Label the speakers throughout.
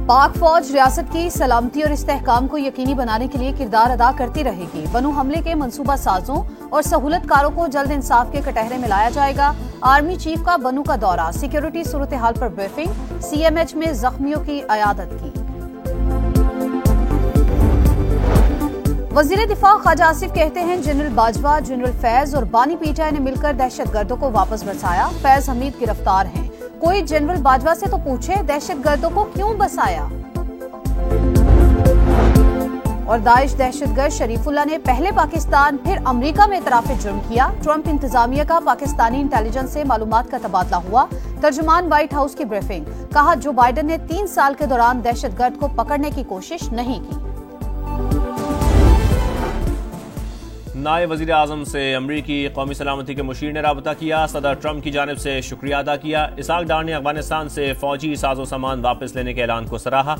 Speaker 1: पाक फौज रियासत की सलामती और इस्तेहकाम को यकीनी बनाने के लिए किरदार अदा करती रहेगी। बनू हमले के मंसूबा साजों और सहूलतकारों को जल्द इंसाफ के कटहरे में लाया जाएगा। आर्मी चीफ का बनू का दौरा, सिक्योरिटी सूरत हाल पर ब्रीफिंग, CMH में जख्मियों की अयादत की। वजीर दिफा ख्वाजा आसिफ कहते हैं जनरल बाजवा, जनरल फैज और बानी पीटीआई ने मिलकर दहशतगर्दों को वापस बसाया। फैज हमीद गिरफ्तार हैं। कोई जनरल बाजवा से तो पूछे दहशतगर्दों को क्यों बसाया। और दाइश दहशतगर्द शरीफुल्लाह ने पहले पाकिस्तान फिर अमेरिका में इतराफ जुर्म किया। ट्रंप इंतजामिया का पाकिस्तानी इंटेलिजेंस से मालूमात का तबादला हुआ। तर्जुमान व्हाइट हाउस की ब्रीफिंग, कहा जो बाइडन ने 3 साल के दौरान दहशतगर्द को पकड़ने की कोशिश नहीं की।
Speaker 2: नायब वज़ीर आज़म से अमरीकी कौमी सलामती के मुशीर ने राबता किया। सदर ट्रंप की जानिब से शुक्रिया अदा किया। इसहाक डार ने अफगानिस्तान से फौजी साजो सामान वापस लेने के ऐलान को सराहा।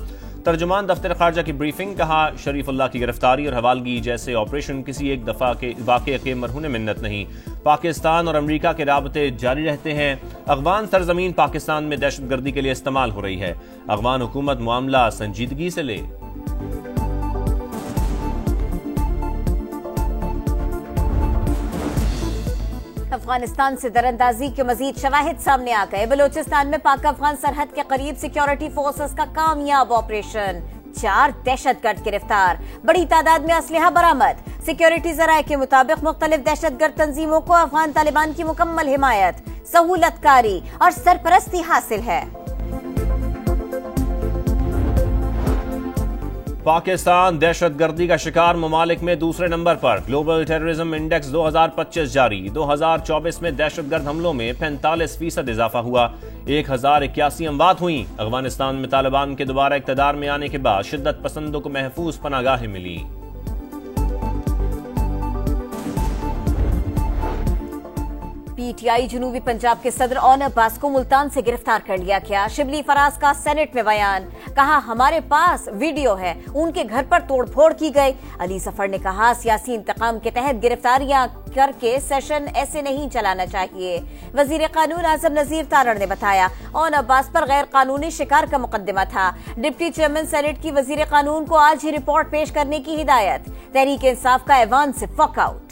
Speaker 2: तर्जुमान दफ्तर खारजा की ब्रीफिंग, कहा शरीफुल्लाह की गिरफ्तारी और हवालगी जैसे ऑपरेशन किसी एक दफा के वाक़े के मरहून मिन्नत नहीं। पाकिस्तान और अमरीका के राबते जारी रहते हैं। अफगान सरजमीन पाकिस्तान में दहशतगर्दी के लिए इस्तेमाल हो रही है। अफगान हुकूमत मामला संजीदगी से ले।
Speaker 3: अफगानिस्तान से दरअंदाजी के मजीद शवाहिद सामने आ गए। बलोचिस्तान में पाक अफगान सरहद के करीब सिक्योरिटी फोर्सेस का कामयाब ऑपरेशन, 4 दहशतगर्द गिरफ्तार, बड़ी तादाद में असलहा बरामद। सिक्योरिटी जराये के मुताबिक मुख्तलिफ दहशतगर्द तंजीमों को अफगान तालिबान की मुकम्मल हिमायत, सहूलतकारी और सरपरस्ती हासिल है।
Speaker 2: पाकिस्तान दहशतगर्दी का शिकार ममालिक में दूसरे नंबर पर। ग्लोबल टेररिज्म इंडेक्स 2025 जारी। 2024 में दहशतगर्द हमलों में 45% इजाफा हुआ। 1081 अमवात हुई। अफगानिस्तान में तालिबान के दोबारा इक़्तिदार में आने के बाद शिद्दत पसंदों को महफूज पनागाहें मिली।
Speaker 3: पीटीआई जनूबी पंजाब के सदर ओन अब्बास को मुल्तान से गिरफ्तार कर लिया गया। शिबली फराज का सेनेट में बयान, कहा हमारे पास वीडियो है, उनके घर पर तोड़फोड़ की गई। अली सफर ने कहा सियासी इंतकाम के तहत गिरफ्तारियां करके सेशन ऐसे नहीं चलाना चाहिए। वजीर कानून आजम नजीर तारड़ ने बताया ओन अब्बास पर गैर कानूनी शिकार का मुकदमा था। डिप्टी चेयरमैन सेनेट की वजीर कानून को आज ही रिपोर्ट पेश करने की हिदायत। तहरीक इंसाफ का ऐवान से वॉकआउट।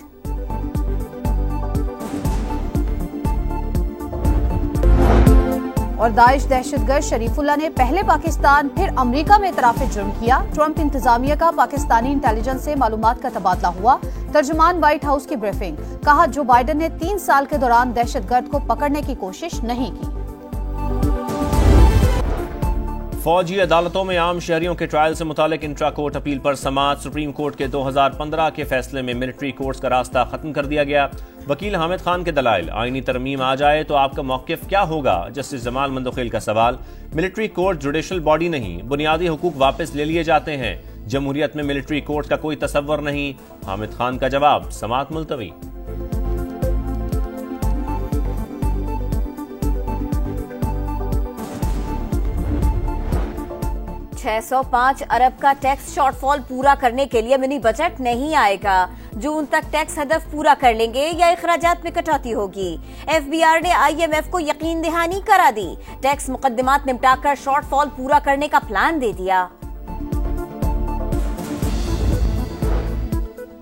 Speaker 1: और दाइश दहशतगर्द शरीफुल्लाह ने पहले पाकिस्तान फिर अमेरिका में इतराफ जुर्म किया। ट्रंप इंतजामिया का पाकिस्तानी इंटेलिजेंस से मालूमात का तबादला हुआ। तर्जुमान व्हाइट हाउस की ब्रीफिंग, कहा जो बाइडन ने 3 साल के दौरान दहशतगर्द को पकड़ने की कोशिश नहीं की।
Speaker 2: फौजी अदालतों में आम शहरियों के ट्रायल से मुतालिक इंट्रा कोर्ट अपील पर समाअत। सुप्रीम कोर्ट के 2015 के फैसले में मिलिट्री कोर्ट्स का रास्ता खत्म कर दिया गया। वकील हामिद खान के दलाइल, आईनी तरमीम आ जाए तो आपका मौक़िफ़ क्या होगा। जस्टिस जमाल मंदोखेल का सवाल, मिलिट्री कोर्ट जुडिशल बॉडी नहीं, बुनियादी हुकूक वापस ले लिए जाते हैं। जमहूरियत में मिलिट्री कोर्ट का कोई तसव्वुर नहीं। हामिद खान का जवाब, समाअत मुलतवी।
Speaker 3: 605 अरब का टैक्स शॉर्टफॉल पूरा करने के लिए मिनी बजट नहीं आएगा। जून तक टैक्स हदफ पूरा कर लेंगे या इखराजात में कटौती होगी। FBR ने IMF को यकीन दहानी करा दी। टैक्स मुकदमात निपटाकर शॉर्टफॉल पूरा करने का प्लान दे दिया।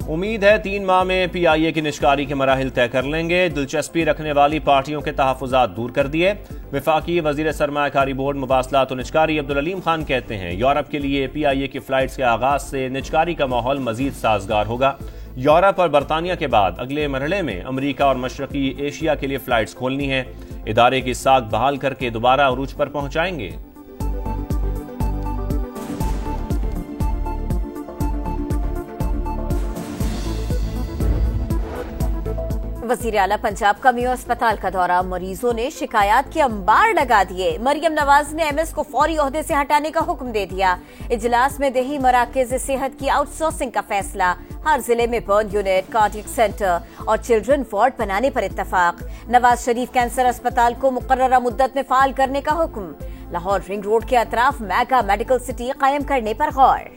Speaker 2: उम्मीद है 3 माह में PIA की निष्कारी के मराहिल तय कर लेंगे। दिलचस्पी रखने वाली पार्टियों के तहफ़्फ़ुज़ात दूर कर दिए। वफाकी वज़ीर सरमायाकारी बोर्ड मुबासलात और निजकारी अब्दुल अलीम खान कहते हैं यूरोप के लिए PIA की फ्लाइट्स के आगाज से निजकारी का माहौल मजीद साजगार होगा। यूरोप और बरतानिया के बाद अगले मरहले में अमरीका और मशरकी एशिया के लिए फ्लाइट्स खोलनी है। इदारे की साख बहाल करके दोबारा उरूज पर पहुंचाएंगे।
Speaker 3: वज़ीर आला पंजाब का मेयो अस्पताल का दौरा, मरीजों ने शिकायत के अंबार लगा दिए। मरियम नवाज ने MS को फौरी ओहदे से हटाने का हुक्म दे दिया। इजलास में देही मराकज़ सेहत की आउटसोर्सिंग का फैसला। हर जिले में बर्न यूनिट, कार्डियक सेंटर और चिल्ड्रन वार्ड बनाने पर इत्तफाक। नवाज शरीफ कैंसर अस्पताल को मुकर्ररा मुद्दत में फाल करने का हुक्म। लाहौर रिंग रोड के अतराफ मेगा मेडिकल सिटी कायम करने पर गौर।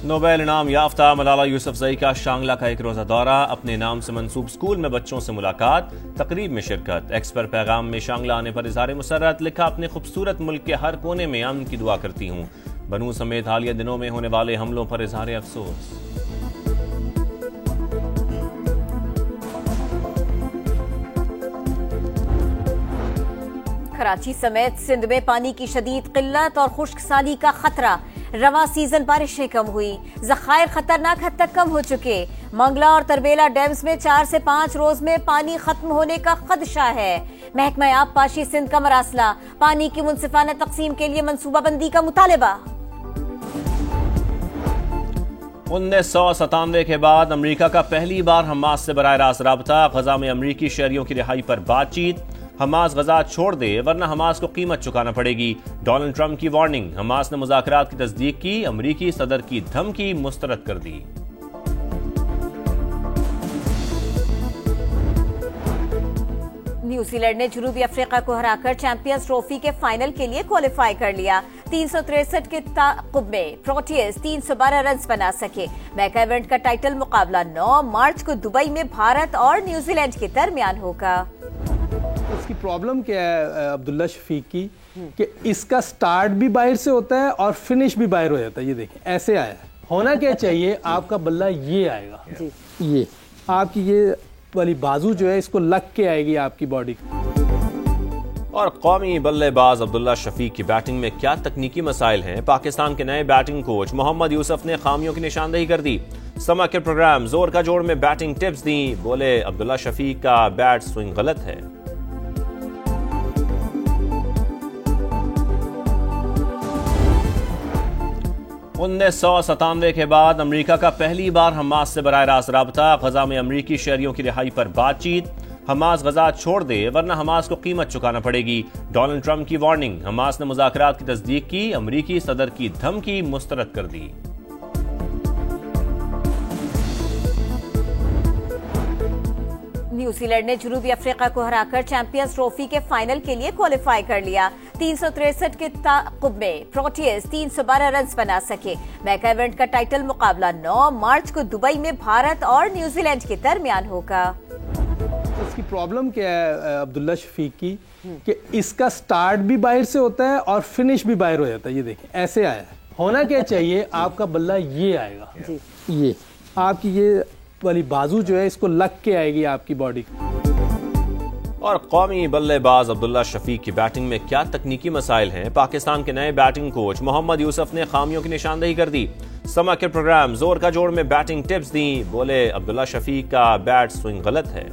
Speaker 2: نوبل انعام یافتہ ملالہ یوسفزئی کا شانگلہ کا ایک روزہ دورہ، اپنے نام سے منسوب سکول میں بچوں سے ملاقات، تقریب میں شرکت۔ ایکس پر پیغام میں شانگلہ آنے پر اظہار مسرت، لکھا اپنے خوبصورت ملک کے ہر کونے میں امن کی دعا کرتی ہوں، بنو سمیت حالیہ دنوں میں ہونے والے حملوں پر اظہار افسوس۔
Speaker 3: کراچی سمیت سندھ میں پانی کی شدید قلت اور خشک سالی کا خطرہ، رواں سیزن بارشیں کم ہوئی، ذخائر خطرناک حد تک کم ہو چکے۔ منگلا اور تربیلا ڈیمز میں 4 سے 5 روز میں پانی ختم ہونے کا خدشہ ہے۔ محکمہ آب پاشی سندھ کا مراسلہ، پانی کی منصفانہ تقسیم کے لیے منصوبہ بندی کا مطالبہ۔
Speaker 2: 1997 کے بعد امریکہ کا پہلی بار حماس سے براہ راست رابطہ، غزہ میں امریکی شہریوں کی رہائی پر بات چیت۔ حماس غزہ چھوڑ دے ورنہ حماس کو قیمت چکانا پڑے گی، ڈونلڈ ٹرمپ کی وارننگ۔ حماس نے مذاکرات کی تصدیق کی، امریکی صدر کی دھمکی مسترد کر دی۔
Speaker 3: نیوزی لینڈ نے جنوبی افریقہ کو ہرا کر چیمپئنز ٹرافی کے فائنل کے لیے کوالیفائی کر لیا۔ 363 کے تعاقب میں پروٹیز 312 رنز بنا سکے۔ میگا ایونٹ کا ٹائٹل مقابلہ 9 مارچ کو دبئی میں بھارت اور نیوزی لینڈ کے درمیان ہوگا۔
Speaker 4: اس کی پرابلم کیا ہے عبداللہ شفیق کی، کہ اس کا سٹارٹ بھی باہر سے ہوتا ہے اور فنش بھی باہر ہو جاتا ہے۔ یہ دیکھیں ایسے آیا ہے، ہونا کیا چاہیے، آپ کا بلہ یہ آئے گا، یہ آپ کی یہ والی بازو جو ہے اس کو لگ کے آئے گی آپ کی باڈی۔
Speaker 2: اور قومی بلے باز عبداللہ شفیق کی بیٹنگ میں کیا تکنیکی مسائل ہیں؟ پاکستان کے نئے بیٹنگ کوچ محمد یوسف نے خامیوں کی نشاندہی کر دی۔ سما کے پروگرام زور کا جوڑ میں بیٹنگ ٹپس دیں، بولے عبداللہ شفیق کا بیٹ سوئنگ غلط ہے۔ 1997 کے بعد امریکہ کا پہلی بار حماس سے براہ راست رابطہ، غزہ میں امریکی شہریوں کی رہائی پر بات چیت۔ حماس غزہ چھوڑ دے ورنہ حماس کو قیمت چکانا پڑے گی، ڈونلڈ ٹرمپ کی وارننگ۔ حماس نے مذاکرات کی تصدیق کی، امریکی صدر کی دھمکی مسترد کر دی۔
Speaker 3: نیوزی لینڈ نے جنوبی افریقہ کو ہرا کر چیمپئنز ٹرافی کے فائنل کے لیے کوالیفائی کر لیا۔ 363 کے تعاقب میں پروٹیز 312 رنز بنا سکے۔ میگا ایونٹ کا ٹائٹل مقابلہ 9 مارچ کو دبئی میں بھارت اور نیوزی لینڈ کے درمیان ہوگا۔
Speaker 4: اس کی پرابلم کیا ہے عبداللہ شفیق کی، کہ اس کا سٹارٹ بھی باہر سے ہوتا ہے اور فنش بھی باہر ہو جاتا ہے۔ یہ دیکھیں ایسے آیا ہے، ہونا کیا چاہیے، آپ کا بلہ یہ آئے گا، یہ آپ کی یہ والی بازو جو ہے اس کو لگ کے آئے گی آپ کی باڈی۔
Speaker 2: اور قومی بلے باز عبداللہ شفیق کی بیٹنگ میں کیا تکنیکی مسائل ہیں؟ پاکستان کے نئے بیٹنگ کوچ محمد یوسف نے خامیوں کی نشاندہی کر دی۔ سما کے پروگرام زور کا جوڑ میں بیٹنگ ٹپس دیں، بولے عبداللہ شفیق کا بیٹ سوئنگ غلط ہے۔